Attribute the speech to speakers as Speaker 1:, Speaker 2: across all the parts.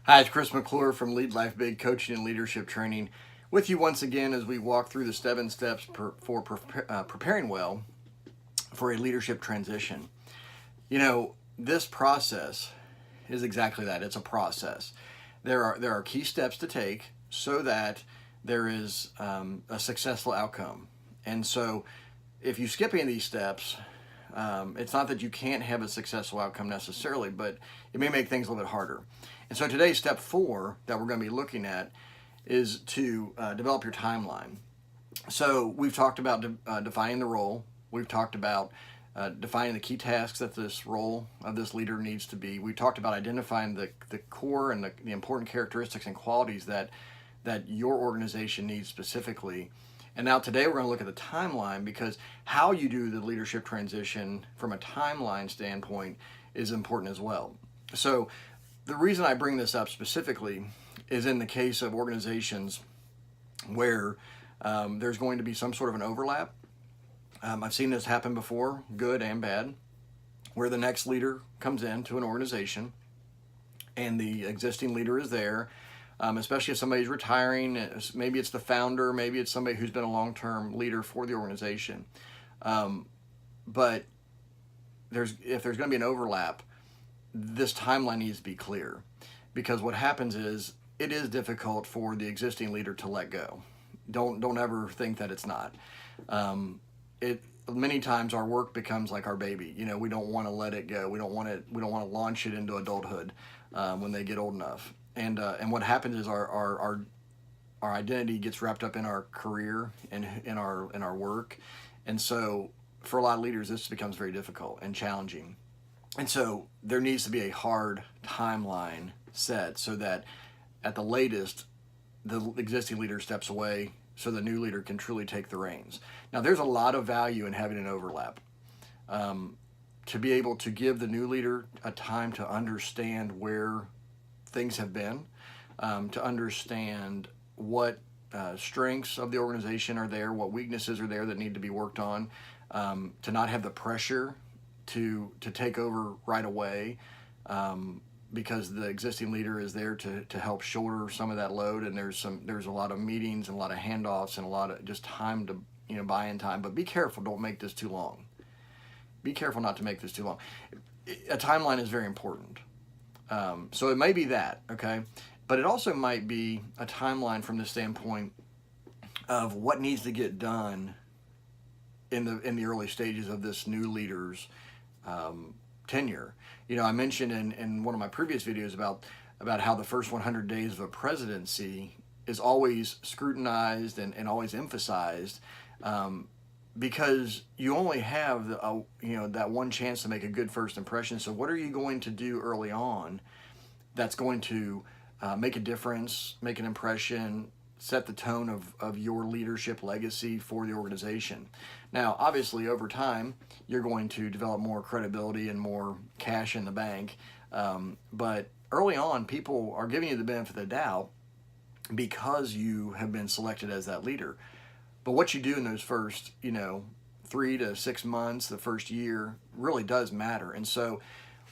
Speaker 1: Hi, it's Chris McClure from Lead Life Big Coaching and Leadership Training with you once again as we walk through the 7 steps for preparing well for a leadership transition. This process is exactly that. It's a process. There are key steps to take so that there is a successful outcome. And so if you skip any of these steps, it's not that you can't have a successful outcome necessarily, but it may make things a little bit harder. And so today's step 4 that we're going to be looking at is to develop your timeline. So we've talked about defining the role. We've talked about defining the key tasks that this role of this leader needs to be. We talked about identifying the core and the important characteristics and qualities that your organization needs specifically. And now today we're going to look at the timeline, because how you do the leadership transition from a timeline standpoint is important as well. So the reason I bring this up specifically is in the case of organizations where there's going to be some sort of an overlap. I've seen this happen before, good and bad, where the next leader comes into an organization and the existing leader is there. Especially if somebody's retiring, maybe it's the founder, maybe it's somebody who's been a long-term leader for the organization. But if there's going to be an overlap, this timeline needs to be clear, because what happens is it is difficult for the existing leader to let go. Don't ever think that it's not. Many times our work becomes like our baby. We don't want to let it go. We don't want to launch it into adulthood when they get old enough. And what happens is our identity gets wrapped up in our career and in our work, and so for a lot of leaders this becomes very difficult and challenging. And so there needs to be a hard timeline set so that at the latest the existing leader steps away so the new leader can truly take the reins. Now there's a lot of value in having an overlap. To be able to give the new leader a time to understand where things have been, to understand what strengths of the organization are there, what weaknesses are there that need to be worked on, to not have the pressure to take over right away, because the existing leader is there to help shoulder some of that load, and there's a lot of meetings and a lot of handoffs and a lot of just time to buy-in time. But be careful, don't make this too long. Be careful not to make this too long. A timeline is very important. So it may be that, okay? But it also might be a timeline from the standpoint of what needs to get done in the early stages of this new leader's tenure. I mentioned in one of my previous videos about how the first 100 days of a presidency is always scrutinized and always emphasized, because you only have that one chance to make a good first impression. So what are you going to do early on that's going to make a difference, make an impression, set the tone of your leadership legacy for the organization? Now, obviously, over time, you're going to develop more credibility and more cash in the bank. But early on, people are giving you the benefit of the doubt because you have been selected as that leader. But what you do in those first, 3 to 6 months, the first year, really does matter. And so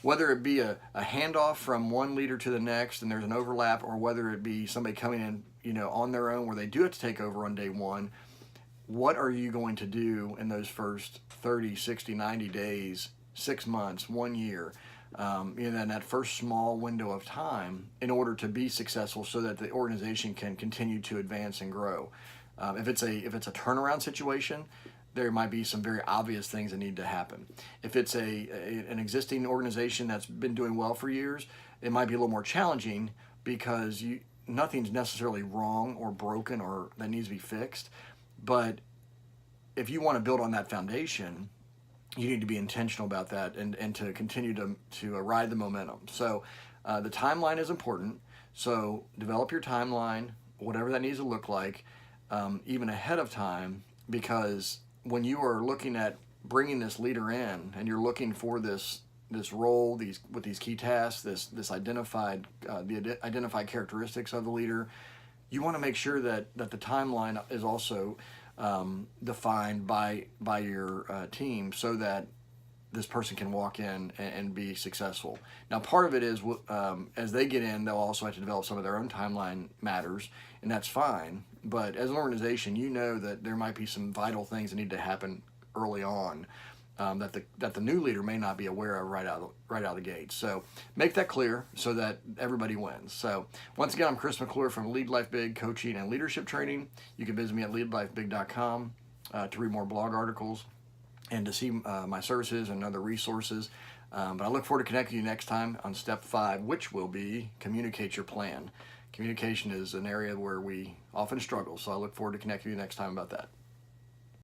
Speaker 1: whether it be a handoff from one leader to the next and there's an overlap, or whether it be somebody coming in, on their own where they do have to take over on day one, what are you going to do in those first 30, 60, 90 days, 6 months, 1 year, in that first small window of time, in order to be successful so that the organization can continue to advance and grow? If it's a turnaround situation, there might be some very obvious things that need to happen. If it's an existing organization that's been doing well for years, it might be a little more challenging, because nothing's necessarily wrong or broken or that needs to be fixed. But if you want to build on that foundation, you need to be intentional about that and to continue to ride the momentum. So the timeline is important. So develop your timeline, whatever that needs to look like, even ahead of time, because when you are looking at bringing this leader in and you're looking for this role, with these key tasks, the identified characteristics of the leader, you want to make sure that the timeline is also defined by your team, so that this person can walk in and be successful. Now, part of it is as they get in, they'll also have to develop some of their own timeline matters, and that's fine. But as an organization, you know that there might be some vital things that need to happen early on that the new leader may not be aware of right out of the gate. So make that clear so that everybody wins. So once again, I'm Chris McClure from Lead Life Big Coaching and Leadership Training. You can visit me at leadlifebig.com to read more blog articles and to see my services and other resources. But I look forward to connecting you next time on step 5, which will be communicate your plan. Communication is an area where we often struggle, so I look forward to connecting you next time about that.